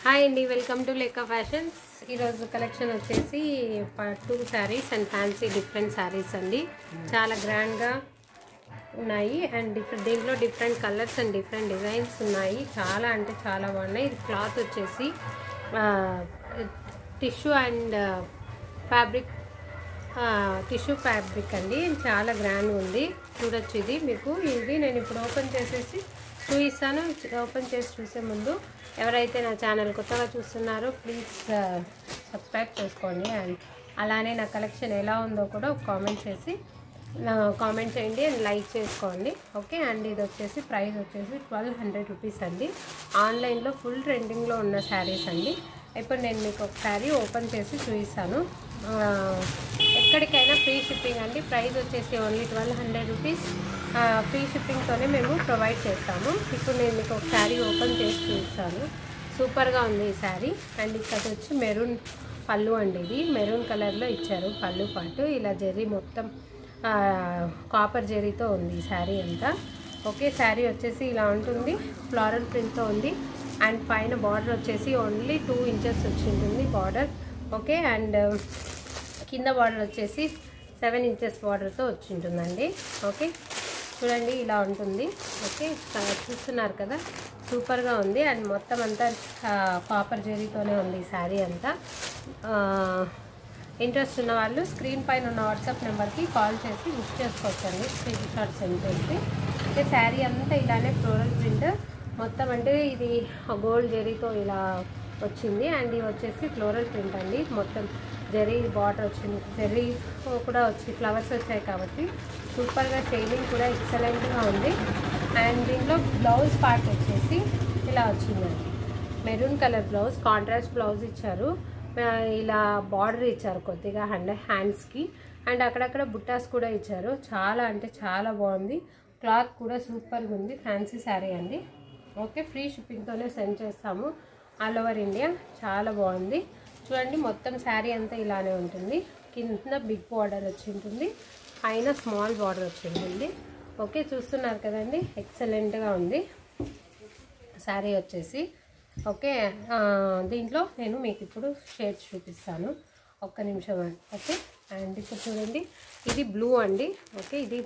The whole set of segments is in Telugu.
హాయ్ అండి, వెల్కమ్ టు లేకా ఫ్యాషన్స్. ఈరోజు కలెక్షన్ వచ్చేసి పట్టు saris and fancy different saris అండి. చాలా గ్రాండ్గా ఉన్నాయి అండ్ దీంట్లో different colours and different designs ఉన్నాయి. చాలా అంటే చాలా బాగున్నాయి. ఇది క్లాత్ వచ్చేసి టిష్యూ అండ్ టిష్యూ ఫ్యాబ్రిక్ అండి. చాలా గ్రాండ్ ఉంది. చూడొచ్చు, ఇది మీకు ఇది నేను ఇప్పుడు ఓపెన్ చేసేసి చూపిస్తాను. ఓపెన్ చేసి చూసే ముందు ఎవరైతే నా ఛానల్ కొత్తగా చూస్తున్నారో ప్లీజ్ సబ్స్క్రైబ్ చేసుకోండి. అండ్ అలానే నా కలెక్షన్ ఎలా ఉందో కూడా కామెంట్ చేయండి అండ్ లైక్ చేసుకోండి. ఓకే అండ్ ఇది వచ్చేసి ప్రైస్ వచ్చేసి 1200 రూపీస్ అండి. ఆన్లైన్లో ఫుల్ ట్రెండింగ్లో ఉన్న శారీస్ అండి. ఇప్పుడు నేను మీకు ఒక శారీ ఓపెన్ చేసి చూపిస్తాను. ఎక్కడికైనా ఫ్రీ షిప్పింగ్ అండి. ప్రైస్ వచ్చేసి ఓన్లీ 1200 రూపీస్. ఫ్రీ షిప్పింగ్తోనే మేము ప్రొవైడ్ చేస్తాము. ఇప్పుడు నేను మీకు ఒక శారీ ఓపెన్ చేసి చూపిస్తాను. సూపర్గా ఉంది ఈ శారీ. అండ్ ఇక్కడ వచ్చి మెరూన్ పళ్ళు అండి. ఇది మెరూన్ కలర్లో ఇచ్చారు పళ్ళు పాటు. ఇలా జెర్రీ మొత్తం కాపర్ జెర్రీతో ఉంది ఈ శారీ అంతా. ఓకే, శారీ వచ్చేసి ఇలా ఉంటుంది. ఫ్లోరల్ ప్రింట్తో ఉంది. అండ్ పైన బార్డర్ వచ్చేసి ఓన్లీ 2 ఇంచెస్ వచ్చి ఉంటుంది బార్డర్. ఓకే, అండ్ కింద బార్డర్ వచ్చేసి 7 ఇంచెస్ బార్డర్తో వచ్చి ఉంటుందండి. ఓకే, చూడండి ఇలా ఉంటుంది. ఓకే, చూస్తున్నారు కదా, సూపర్గా ఉంది. అండ్ మొత్తం అంతా కాపర్ జెరీతోనే ఉంది ఈ శారీ అంతా. ఇంట్రెస్ట్ ఉన్న వాళ్ళు స్క్రీన్ పైన ఉన్న వాట్సాప్ నెంబర్కి కాల్ చేసి బుక్ చేసుకోవచ్చండి. స్క్రీన్ షాట్ సెండ్ చేసి. అంటే శారీ అంతా ఇలానే ఫ్లోరల్ ప్రింట్ మొత్తం, అంటే ఇది గోల్డ్ జెరీతో ఇలా వచ్చింది. అండ్ ఇది వచ్చేసి ఫ్లోరల్ ప్రింట్ అండి. మొత్తం జెరీ బార్డర్ వచ్చింది, జెరీ కూడా వచ్చి ఫ్లవర్స్ వచ్చాయి కాబట్టి సూపర్గా షేడింగ్ కూడా ఎక్సలెంట్గా ఉంది. అండ్ దీంట్లో బ్లౌజ్ పార్ట్ వచ్చేసి ఇలా వచ్చిందండి. Maroon colour blouse, contrast blouse ఇచ్చారు. ఇలా బార్డర్ ఇచ్చారు కొద్దిగా హ్యాండ్స్కి. అండ్ అక్కడక్కడ బుట్టాస్ కూడా ఇచ్చారు. చాలా అంటే చాలా బాగుంది. క్లాత్ కూడా సూపర్గా ఉంది. ఫ్యాన్సీ శారీ అండి. ఓకే, ఫ్రీ షిప్పింగ్తోనే సెండ్ చేస్తాము ఆల్ ఓవర్ ఇండియా. చాలా బాగుంది. చూడండి, మొత్తం శారీ అంతా ఇలానే ఉంటుంది. కింద బిగ్ బార్డర్ వచ్చి ఉంటుంది, పైన స్మాల్ బార్డర్ వచ్చి ఉంటుంది. ఓకే, చూస్తున్నారు కదండి, ఎక్సలెంట్గా ఉంది శారీ వచ్చేసి. ఓకే, దీంట్లో నేను మీకు ఇప్పుడు షేడ్స్ చూపిస్తాను. ఒక్క నిమిషం అండి. ఓకే, అండ్ ఇప్పుడు చూడండి, ఇది బ్లూ అండి. ఓకే, ఇది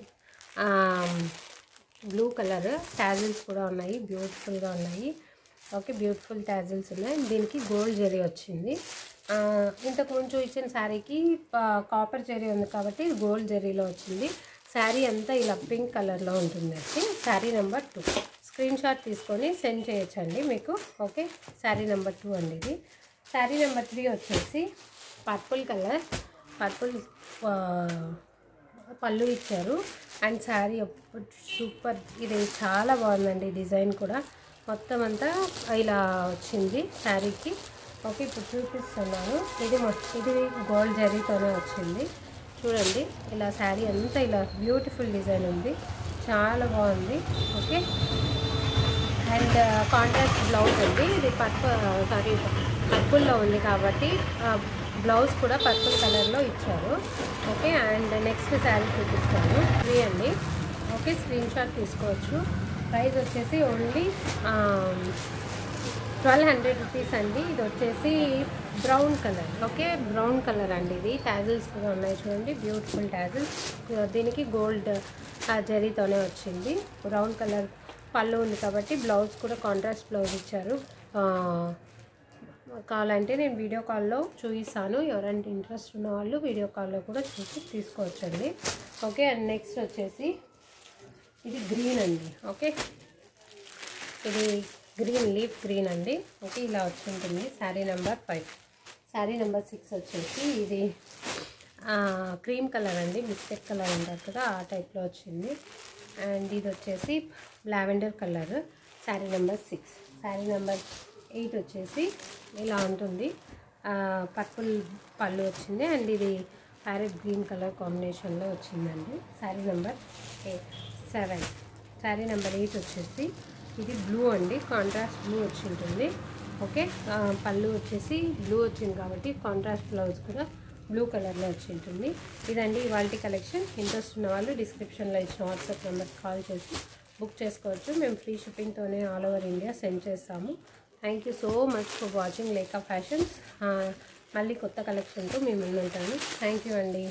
బ్లూ కలర్ టాజిల్స్ కూడా ఉన్నాయి, బ్యూటిఫుల్గా ఉన్నాయి. ఓకే, బ్యూటిఫుల్ టాజిల్స్ ఉన్నాయి. దీనికి గోల్డ్ జెరీ వచ్చింది. ఇంతకు ముందు ఇచ్చిన శారీకి కాపర్ జెరీ ఉంది కాబట్టి గోల్డ్ జెరీలో వచ్చింది. శారీ అంతా ఇలా పింక్ కలర్లో ఉంటుందండి. శారీ నెంబర్ 2 స్క్రీన్ షాట్ తీసుకొని సెండ్ చేయొచ్చండి మీకు. ఓకే, శారీ నెంబర్ 2 అండి ఇది. శారీ నెంబర్ 3 వచ్చేసి పర్పుల్ కలర్, పర్పుల్ పళ్ళు ఇచ్చారు. అండ్ శారీ సూపర్, ఇది చాలా బాగుందండి. డిజైన్ కూడా మొత్తం అంతా ఇలా వచ్చింది శారీకి. ఓకే, ఇప్పుడు చూపిస్తున్నాను. ఇది గోల్డ్ జరీతోనే వచ్చింది. చూడండి, ఇలా శారీ అంతా ఇలా బ్యూటిఫుల్ డిజైన్ ఉంది. చాలా బాగుంది. ఓకే, అండ్ కాంట్రాస్ట్ బ్లౌజ్ అండి. ఇది పర్పుల్లో ఉంది కాబట్టి బ్లౌజ్ కూడా పర్పుల్ కలర్లో ఇచ్చారు. ఓకే, అండ్ నెక్స్ట్ శారీ చూపిస్తాను. ఇది అండి. ఓకే, స్క్రీన్ షాట్ తీసుకోవచ్చు. ప్రైస్ వచ్చేసి ఓన్లీ 1200 రూపీస్ అండి. ఇది వచ్చేసి brown colour. Okay, brown colour అండి. ఇది టాజిల్స్ కూడా ఉన్నాయి చూడండి, బ్యూటిఫుల్ టాజిల్స్. దీనికి గోల్డ్ జరీతోనే వచ్చింది. బ్రౌన్ కలర్ పళ్ళు ఉంది కాబట్టి బ్లౌజ్ కూడా కాంట్రాస్ట్ బ్లౌజ్ ఇచ్చారు. కావాలంటే నేను వీడియో కాల్లో చూపిస్తాను. ఎవరంటే ఇంట్రెస్ట్ ఉన్న వాళ్ళు వీడియో కాల్లో కూడా చూసి తీసుకోవచ్చండి. ఓకే, అండ్ నెక్స్ట్ వచ్చేసి ఇది గ్రీన్ అండి. ఓకే, ఇది గ్రీన్ లీఫ్ గ్రీన్ అండి. ఓకే, ఇలా వచ్చి ఉంటుంది. శారీ నెంబర్ 5. శారీ నెంబర్ 6 వచ్చేసి ఇది క్రీమ్ కలర్ అండి. బిస్కెట్ కలర్ అంటారు కదా, ఆ టైప్లో వచ్చింది. అండ్ ఇది వచ్చేసి lavender colour. Sari number 6. Sari number 8 వచ్చేసి ఇలా ఉంటుంది. పర్పుల్ పళ్ళు వచ్చింది. అండ్ ఇది ప్యారెట్ గ్రీన్ కలర్ కాంబినేషన్లో వచ్చిందండి. శారీ నెంబర్ 7. శారీ నెంబర్ 8 వచ్చేసి ఇది బ్లూ అండి. కాంట్రాస్ట్ బ్లూ వచ్చి ఉంటుంది. ఓకే, పళ్ళు వచ్చేసి బ్లూ వచ్చింది కాబట్టి కాంట్రాస్ట్ బ్లౌజ్ కూడా బ్లూ కలర్లో వచ్చి ఉంటుంది. ఇదండి ఇవాల్టి కలెక్షన్. ఇంట్రెస్ట్ ఉన్న వాళ్ళు డిస్క్రిప్షన్లో ఇచ్చిన వాట్సాప్ నెంబర్కి కాల్ చేసి బుక్ చేసుకోవచ్చు. మేము ఫ్రీ షిప్పింగ్తోనే ఆల్ ఓవర్ ఇండియా సెండ్ చేస్తాము. Thank you so much for watching Leka fashions. మళ్ళీ కొత్త కలెక్షన్తో మేము ముందుంటాను. థ్యాంక్ యూ అండి.